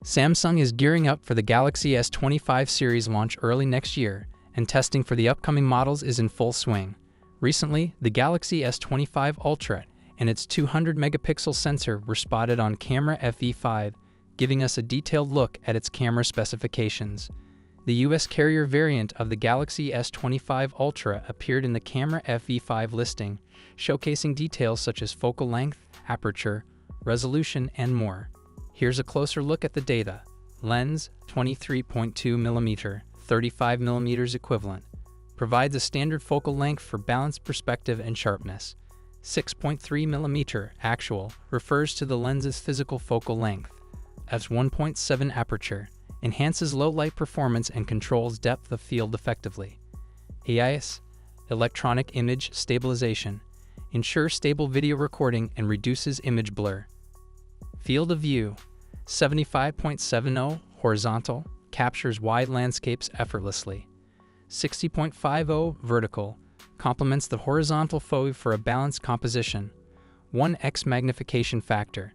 Samsung is gearing up for the Galaxy S25 series launch early next year, and testing for the upcoming models is in full swing. Recently, the Galaxy S25 Ultra and its 200-megapixel sensor were spotted on Camera FE5, giving us a detailed look at its camera specifications. The US carrier variant of the Galaxy S25 Ultra appeared in the Camera FE5 listing, showcasing details such as focal length, aperture, resolution, and more. Here's a closer look at the data. Lens, 23.2mm, 35mm equivalent. Provides a standard focal length for balanced perspective and sharpness. 6.3mm actual refers to the lens's physical focal length. f1.7 aperture enhances low light performance and controls depth of field effectively. AIS, electronic image stabilization, ensures stable video recording and reduces image blur. Field of view, 75.70 horizontal, captures wide landscapes effortlessly. 60.50 vertical, complements the horizontal FOV for a balanced composition. 1x magnification factor,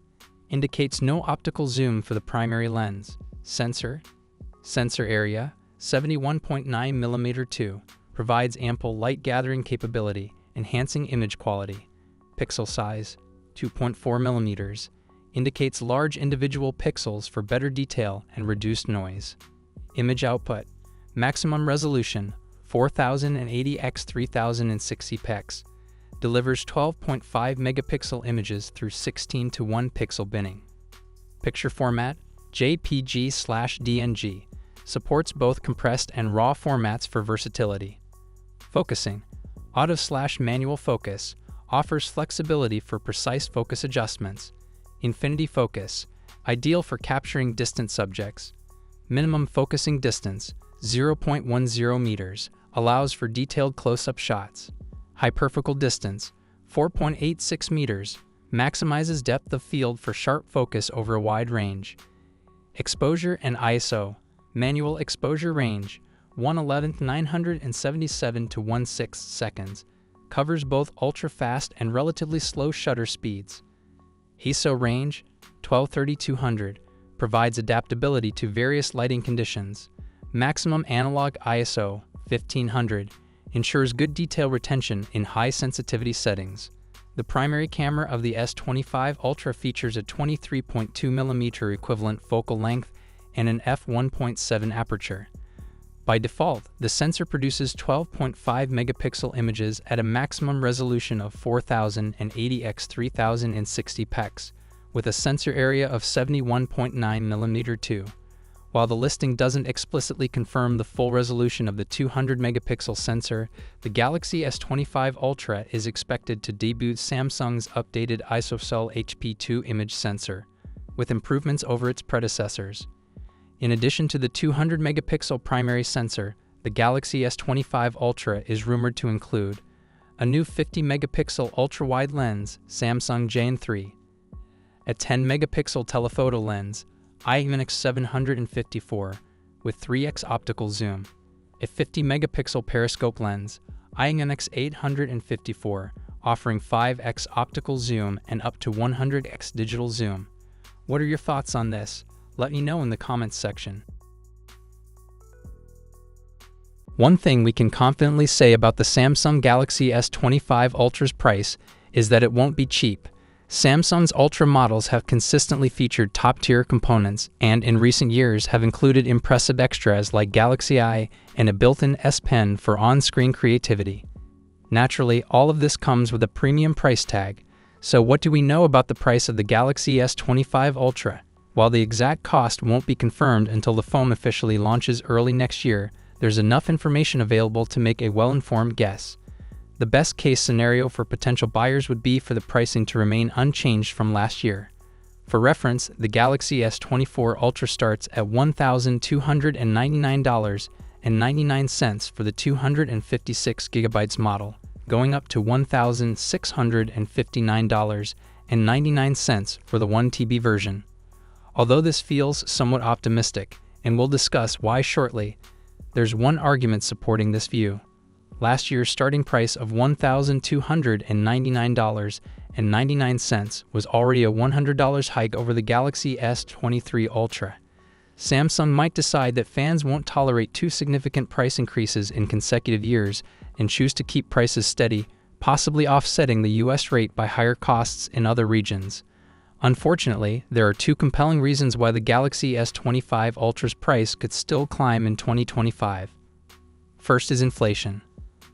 indicates no optical zoom for the primary lens. Sensor area, 71.9mm 2, provides ample light gathering capability, enhancing image quality. Pixel size, 2.4mm, indicates large individual pixels for better detail and reduced noise. Image output, maximum resolution, 4080 x 3060 px, delivers 12.5 megapixel images through 16:1 pixel binning. Picture format, JPG/DNG, supports both compressed and RAW formats for versatility. Focusing, auto/manual focus, offers flexibility for precise focus adjustments. Infinity focus, ideal for capturing distant subjects. Minimum focusing distance, 0.10 meters, allows for detailed close-up shots. Hyperfocal distance, 4.86 meters, maximizes depth of field for sharp focus over a wide range. Exposure and ISO, manual exposure range, 1/11 977 to 1/6 seconds, covers both ultra-fast and relatively slow shutter speeds. ISO range, 1230-200, provides adaptability to various lighting conditions. Maximum analog ISO, 1500, ensures good detail retention in high sensitivity settings. The primary camera of the S25 Ultra features a 23.2mm equivalent focal length and an f1.7 aperture. By default, the sensor produces 12.5 megapixel images at a maximum resolution of 4080 x 3060 px, with a sensor area of 71.9mm 2. While the listing doesn't explicitly confirm the full resolution of the 200 megapixel sensor, the Galaxy S25 Ultra is expected to debut Samsung's updated ISOCELL HP2 image sensor, with improvements over its predecessors. In addition to the 200 megapixel primary sensor, the Galaxy S25 Ultra is rumored to include a new 50 megapixel ultra-wide lens, Samsung JN3, a 10 megapixel telephoto lens, IMX754, with 3x optical zoom, a 50 megapixel periscope lens, IMX854, offering 5x optical zoom and up to 100x digital zoom. What are your thoughts on this? Let me know in the comments section. One thing we can confidently say about the Samsung Galaxy S25 Ultra's price is that it won't be cheap. Samsung's Ultra models have consistently featured top-tier components and, in recent years, have included impressive extras like Galaxy Eye and a built-in S Pen for on-screen creativity. Naturally, all of this comes with a premium price tag. So what do we know about the price of the Galaxy S25 Ultra? While the exact cost won't be confirmed until the phone officially launches early next year, there's enough information available to make a well-informed guess. The best-case scenario for potential buyers would be for the pricing to remain unchanged from last year. For reference, the Galaxy S24 Ultra starts at $1,299.99 for the 256GB model, going up to $1,659.99 for the 1TB version. Although this feels somewhat optimistic, and we'll discuss why shortly, there's one argument supporting this view. Last year's starting price of $1,299.99 was already a $100 hike over the Galaxy S23 Ultra. Samsung might decide that fans won't tolerate two significant price increases in consecutive years and choose to keep prices steady, possibly offsetting the US rate by higher costs in other regions. Unfortunately, there are two compelling reasons why the Galaxy S25 Ultra's price could still climb in 2025. First is inflation.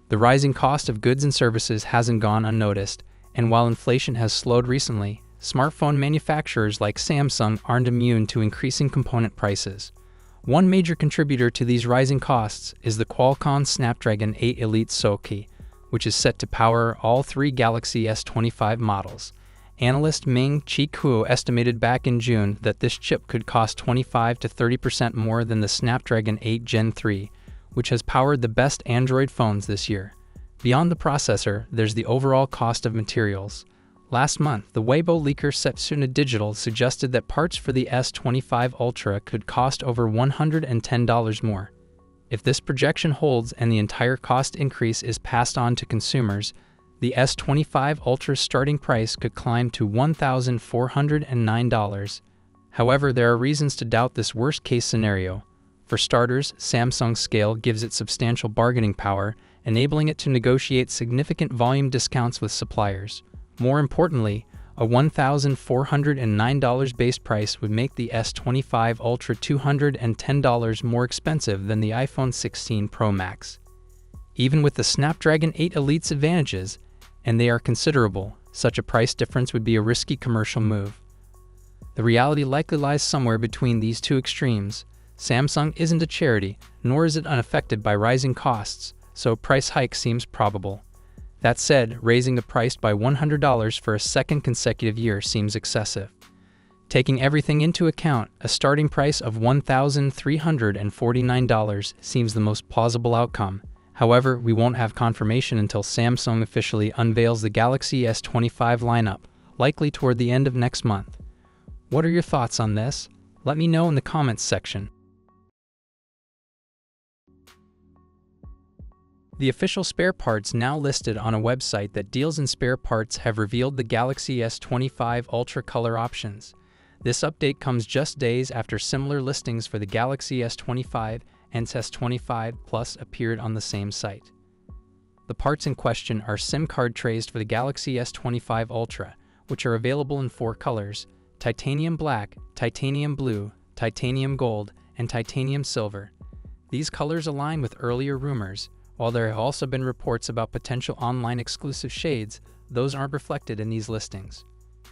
The rising cost of goods and services hasn't gone unnoticed, and while inflation has slowed recently, smartphone manufacturers like Samsung aren't immune to increasing component prices. One major contributor to these rising costs is the Qualcomm Snapdragon 8 Elite SoC, which is set to power all three Galaxy S25 models. Analyst Ming-Chi Kuo estimated back in June that this chip could cost 25 to 30% more than the Snapdragon 8 Gen 3, which has powered the best Android phones this year. Beyond the processor, there's the overall cost of materials. Last month, the Weibo leaker Setsuna Digital suggested that parts for the S25 Ultra could cost over $110 more. If this projection holds and the entire cost increase is passed on to consumers, the S25 Ultra's starting price could climb to $1,409. However, there are reasons to doubt this worst-case scenario. For starters, Samsung's scale gives it substantial bargaining power, enabling it to negotiate significant volume discounts with suppliers. More importantly, a $1,409 base price would make the S25 Ultra $210 more expensive than the iPhone 16 Pro Max. Even with the Snapdragon 8 Elite's advantages, and they are considerable, such a price difference would be a risky commercial move. The reality likely lies somewhere between these two extremes. Samsung isn't a charity, nor is it unaffected by rising costs, so a price hike seems probable. That said, raising the price by $100 for a second consecutive year seems excessive. Taking everything into account, a starting price of $1,349 seems the most plausible outcome. However, we won't have confirmation until Samsung officially unveils the Galaxy S25 lineup, likely toward the end of next month. What are your thoughts on this? Let me know in the comments section. The official spare parts now listed on a website that deals in spare parts have revealed the Galaxy S25 Ultra color options. This update comes just days after similar listings for the Galaxy S25 and S25 Plus appeared on the same site. The parts in question are SIM card trays for the Galaxy S25 Ultra, which are available in 4 colors: titanium black, titanium blue, titanium gold, and titanium silver. These colors align with earlier rumors. While there have also been reports about potential online exclusive shades, those aren't reflected in these listings.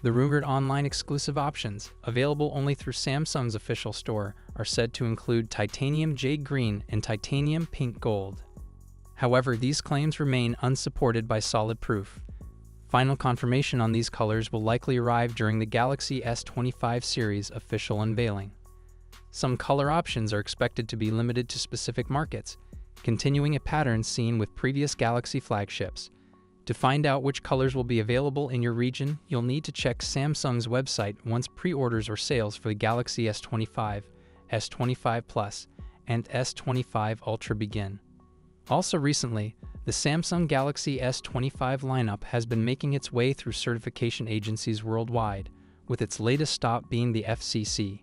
The rumored online exclusive options, available only through Samsung's official store, are said to include titanium jade green and titanium pink gold. However, these claims remain unsupported by solid proof. Final confirmation on these colors will likely arrive during the Galaxy S25 series official unveiling. Some color options are expected to be limited to specific markets, continuing a pattern seen with previous Galaxy flagships. To find out which colors will be available in your region, you'll need to check Samsung's website once pre-orders or sales for the Galaxy S25, S25 Plus, and S25 Ultra begin. Also recently, the Samsung Galaxy S25 lineup has been making its way through certification agencies worldwide, with its latest stop being the FCC.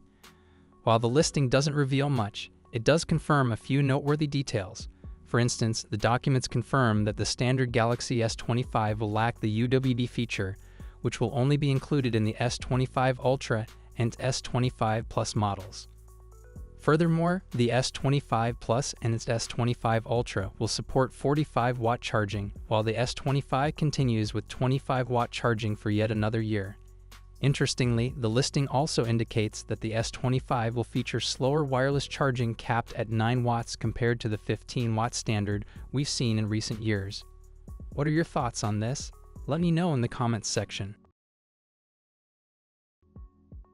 While the listing doesn't reveal much, it does confirm a few noteworthy details. For instance, the documents confirm that the standard Galaxy S25 will lack the UWB feature, which will only be included in the S25 Ultra and S25 Plus models. Furthermore, the S25 Plus and its S25 Ultra will support 45-watt charging, while the S25 continues with 25-watt charging for yet another year. Interestingly, the listing also indicates that the S25 will feature slower wireless charging capped at 9 watts compared to the 15-watt standard we've seen in recent years. What are your thoughts on this? Let me know in the comments section.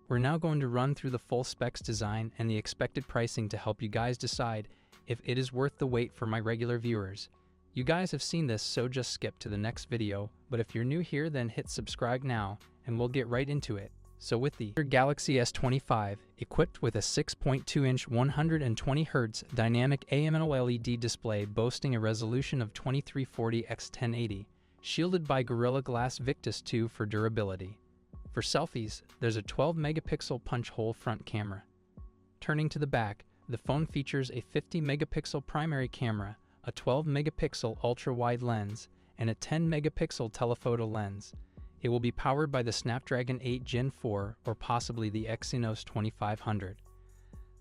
We're now going to run through the full specs design and the expected pricing to help you guys decide if it is worth the wait for my regular viewers. You guys have seen this, so just skip to the next video, but if you're new here, then hit subscribe now, and we'll get right into it. So with the Galaxy S25, equipped with a 6.2-inch 120Hz dynamic AMOLED display boasting a resolution of 2340x1080, shielded by Gorilla Glass Victus 2 for durability. For selfies, there's a 12-megapixel punch-hole front camera. Turning to the back, the phone features a 50-megapixel primary camera, a 12-megapixel ultra-wide lens, and a 10-megapixel telephoto lens. It will be powered by the Snapdragon 8 Gen 4 or possibly the Exynos 2500.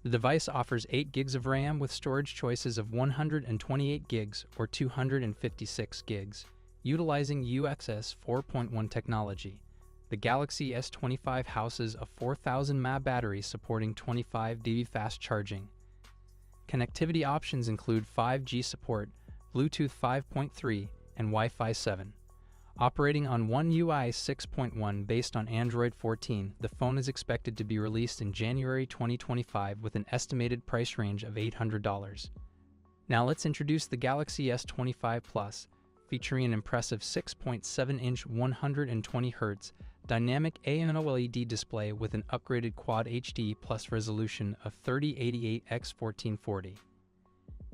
The device offers 8 GB of RAM with storage choices of 128 GB or 256 GB, utilizing UFS 4.1 technology. The Galaxy S25 houses a 4000 mAh battery supporting 25 fast charging. Connectivity options include 5G support, Bluetooth 5.3, and Wi-Fi 7. Operating on One UI 6.1 based on Android 14, the phone is expected to be released in January 2025 with an estimated price range of $800. Now let's introduce the Galaxy S25 Plus, featuring an impressive 6.7-inch 120Hz dynamic AMOLED display with an upgraded Quad HD Plus resolution of 3088x1440.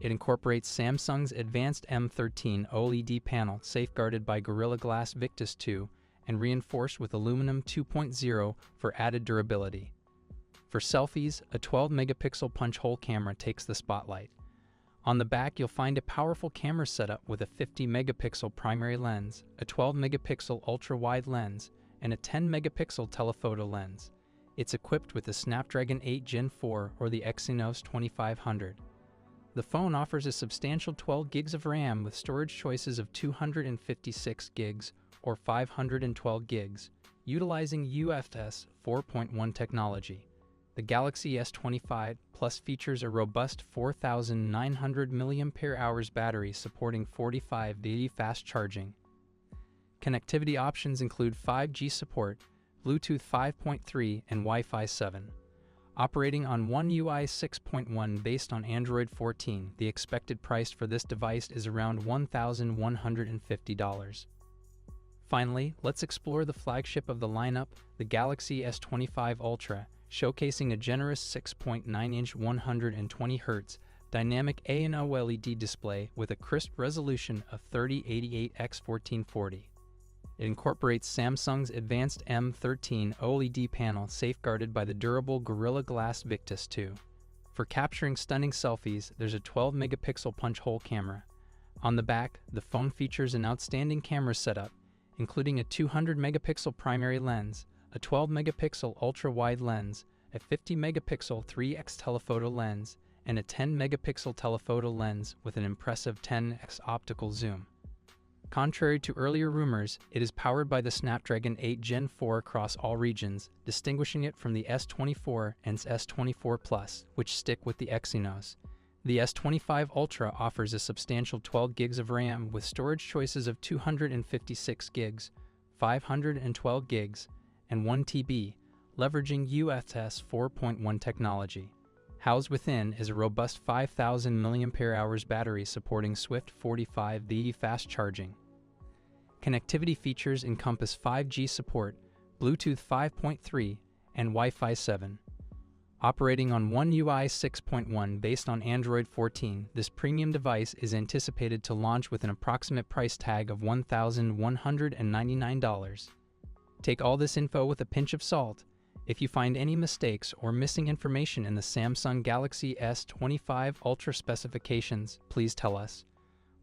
It incorporates Samsung's advanced M13 OLED panel safeguarded by Gorilla Glass Victus 2 and reinforced with aluminum 2.0 for added durability. For selfies, a 12-megapixel punch-hole camera takes the spotlight. On the back, you'll find a powerful camera setup with a 50-megapixel primary lens, a 12-megapixel ultra-wide lens, and a 10-megapixel telephoto lens. It's equipped with the Snapdragon 8 Gen 4 or the Exynos 2500. The phone offers a substantial 12 GB of RAM with storage choices of 256 GB or 512 GB, utilizing UFS 4.1 technology. The Galaxy S25 Plus features a robust 4900 mAh battery supporting 45 fast charging. Connectivity options include 5G support, Bluetooth 5.3, and Wi-Fi 7. Operating on One UI 6.1 based on Android 14, the expected price for this device is around $1,150. Finally, let's explore the flagship of the lineup, the Galaxy S25 Ultra, showcasing a generous 6.9-inch 120Hz dynamic AMOLED display with a crisp resolution of 3088x1440. It incorporates Samsung's advanced M13 OLED panel safeguarded by the durable Gorilla Glass Victus 2. For capturing stunning selfies, there's a 12-megapixel punch-hole camera. On the back, the phone features an outstanding camera setup, including a 200-megapixel primary lens, a 12-megapixel ultra-wide lens, a 50-megapixel 3x telephoto lens, and a 10-megapixel telephoto lens with an impressive 10x optical zoom. Contrary to earlier rumors, it is powered by the Snapdragon 8 Gen 4 across all regions, distinguishing it from the S24 and S24 Plus, which stick with the Exynos. The S25 Ultra offers a substantial 12 GB of RAM with storage choices of 256 GB, 512 GB, and 1 TB, leveraging UFS 4.1 technology. Housed within is a robust 5000 mAh battery supporting swift 45V fast charging. Connectivity features encompass 5G support, Bluetooth 5.3, and Wi-Fi 7. Operating on One UI 6.1 based on Android 14, this premium device is anticipated to launch with an approximate price tag of $1,199. Take all this info with a pinch of salt. If you find any mistakes or missing information in the Samsung Galaxy S25 Ultra specifications, please tell us.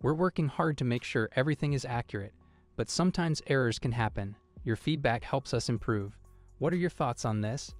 We're working hard to make sure everything is accurate, but sometimes errors can happen. Your feedback helps us improve. What are your thoughts on this?